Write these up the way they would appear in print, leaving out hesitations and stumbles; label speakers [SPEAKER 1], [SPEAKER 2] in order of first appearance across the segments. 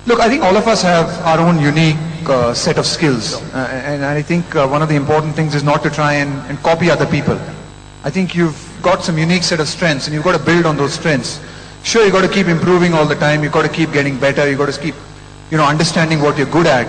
[SPEAKER 1] Look, I think all of us have our own unique set of skills, and I think one of the important things is not to try and copy other people. I think you've got some unique set of strengths, and you've got to build on those strengths. Sure, you've got to keep improving all the time. You've got to keep getting better. You've got to keep, understanding what you're good at.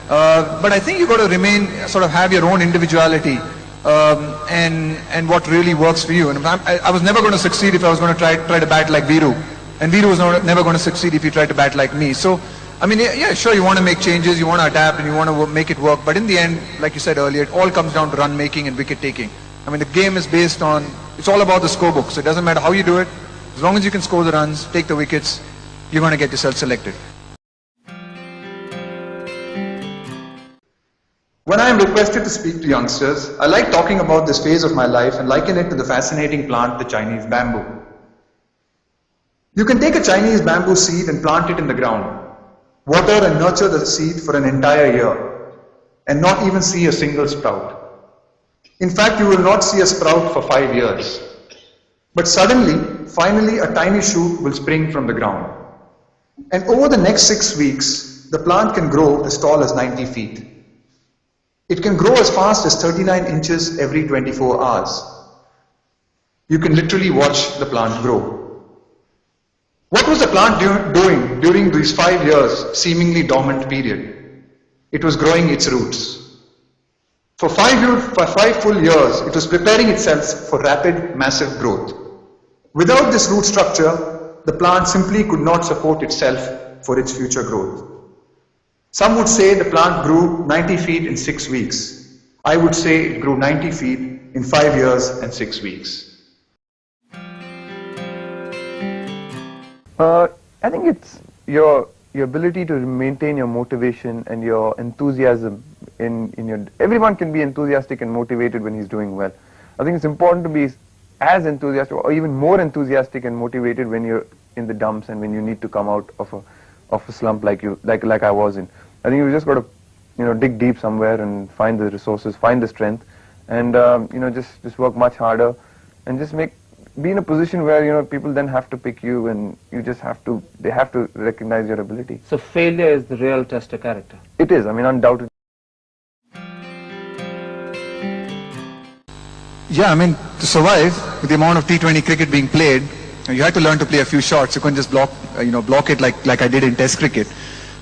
[SPEAKER 1] But I think you've got to remain, sort of have your own individuality, and what really works for you. And I was never going to succeed if I was going to try to bat like Viru. And Viru was never going to succeed if he tried to bat like me. So, I mean, yeah, sure, you want to make changes, you want to adapt, and you want to make it work. But in the end, like you said earlier, it all comes down to run making and wicket taking. I mean, the game is based on, it's all about the scorebook. So it doesn't matter how you do it. As long as you can score the runs, take the wickets, you're going to get yourself selected.
[SPEAKER 2] When I am requested to speak to youngsters, I like talking about this phase of my life and liken it to the fascinating plant, the Chinese bamboo. You can take a Chinese bamboo seed and plant it in the ground, water and nurture the seed for an entire year, and not even see a single sprout. In fact, you will not see a sprout for 5 years. But suddenly, finally, a tiny shoot will spring from the ground. And over the next 6 weeks, the plant can grow as tall as 90 feet. It can grow as fast as 39 inches every 24 hours. You can literally watch the plant grow. What was the plant doing during these 5 years seemingly dormant period? It was growing its roots. For 5 full years, it was preparing itself for rapid, massive growth. Without this root structure, the plant simply could not support itself for its future growth. Some would say the plant grew 90 feet in 6 weeks. I would say it grew 90 feet in 5 years and 6 weeks.
[SPEAKER 3] I think it's your ability to maintain your motivation and your enthusiasm in your... Everyone can be enthusiastic and motivated when he's doing well. I think it's important to be as enthusiastic or even more enthusiastic and motivated when you're in the dumps and when you need to come out of a slump like I was in. I think you just got to dig deep somewhere and find the resources, find the strength, and just work much harder and just be in a position where people then have to pick you, and they have to recognize your ability.
[SPEAKER 4] So failure is the real test of character.
[SPEAKER 3] It is, I mean, undoubtedly.
[SPEAKER 1] Yeah, I mean, to survive with the amount of T20 cricket being played, you had to learn to play a few shots. You couldn't just block it like I did in Test cricket.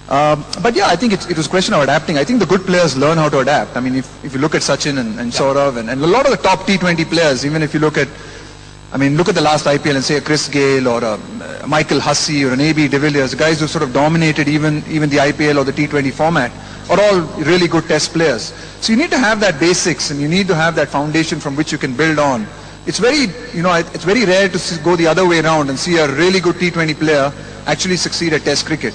[SPEAKER 1] But yeah, I think it was a question of adapting. I think the good players learn how to adapt. I mean, if you look at Sachin and Saurav and a lot of the top T20 players, even if you look at the last IPL and say a Chris Gayle or a Michael Hussey or an AB de Villiers, the guys who sort of dominated even the IPL or the T20 format, are all really good test players. So you need to have that basics, and you need to have that foundation from which you can build on. It's very rare to go the other way around and see a really good T20 player actually succeed at test cricket.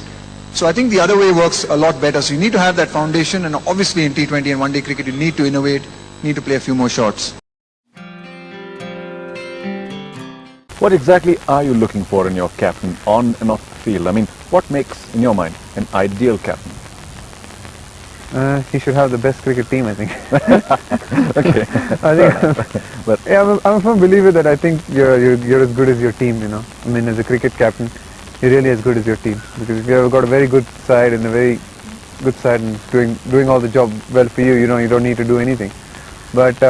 [SPEAKER 1] So I think the other way works a lot better. So you need to have that foundation, and obviously in T20 and one-day cricket you need to innovate, you need to play a few more shots.
[SPEAKER 5] What exactly are you looking for in your captain on and off the field? I mean, what makes, in your mind, an ideal captain?
[SPEAKER 6] He should have the best cricket team, I think.
[SPEAKER 5] Okay.
[SPEAKER 6] But yeah, I'm a firm believer that I think you're as good as your team, I mean, as a cricket captain, you're really as good as your team. Because if you've got a very good side and a very good side and doing all the job well for you, you don't need to do anything. But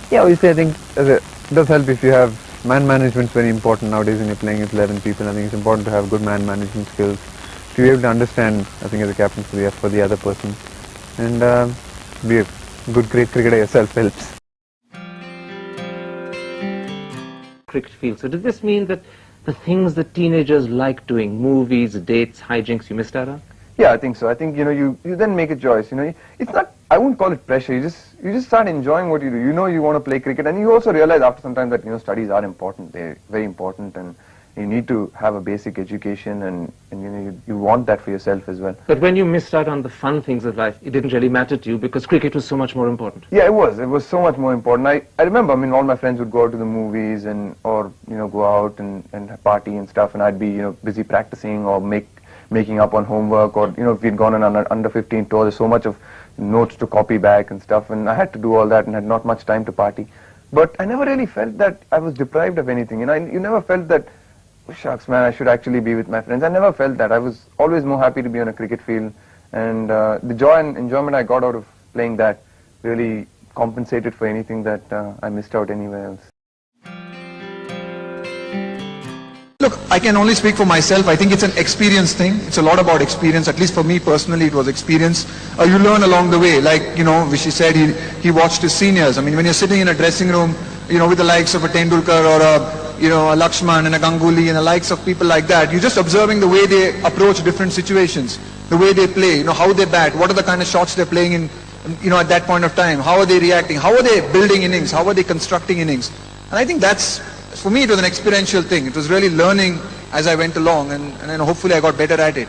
[SPEAKER 6] yeah, obviously I think it does help if you have man management. Is very important nowadays when you're playing with 11 people. I think it's important to have good man management skills, to be able to understand, I think, as a captain for the other person, and be a great cricketer yourself helps.
[SPEAKER 4] Cricket field. So does this mean that the things that teenagers like doing, movies, dates, hijinks, you missed out on?
[SPEAKER 3] Yeah, I think so. I think you then make a choice. It's not. I wouldn't call it pressure. You just start enjoying what you do. You want to play cricket, and you also realize after some time that studies are important. They're very important, and you need to have a basic education, and you want that for yourself as well.
[SPEAKER 4] But when you missed out on the fun things of life, it didn't really matter to you because cricket was so much more important.
[SPEAKER 3] Yeah, it was. It was so much more important. I remember. I mean, all my friends would go out to the movies or go out and party and stuff, and I'd be busy practicing or making up on homework, or if we'd gone on an under 15 tour, there's so much of notes to copy back and stuff, and I had to do all that and had not much time to party. But I never really felt that I was deprived of anything. You never felt that shucks man, I should actually be with my friends. I never felt that. I was always more happy to be on a cricket field, and the joy and enjoyment I got out of playing that really compensated for anything that I missed out anywhere else.
[SPEAKER 1] Look, I can only speak for myself. I think it's an experience thing. It's a lot about experience. At least for me personally, it was experience. You learn along the way. Like, you know, Vishy said, he watched his seniors. I mean, when you're sitting in a dressing room, you know, with the likes of a Tendulkar or a Lakshman and a Ganguly and the likes of people like that, you're just observing the way they approach different situations, the way they play, you know, how they bat, what are the kind of shots they're playing in, you know, at that point of time, how are they reacting, how are they building innings, how are they constructing innings. And I think that's, for me, it was an experiential thing. It was really learning as I went along, and hopefully I got better at it.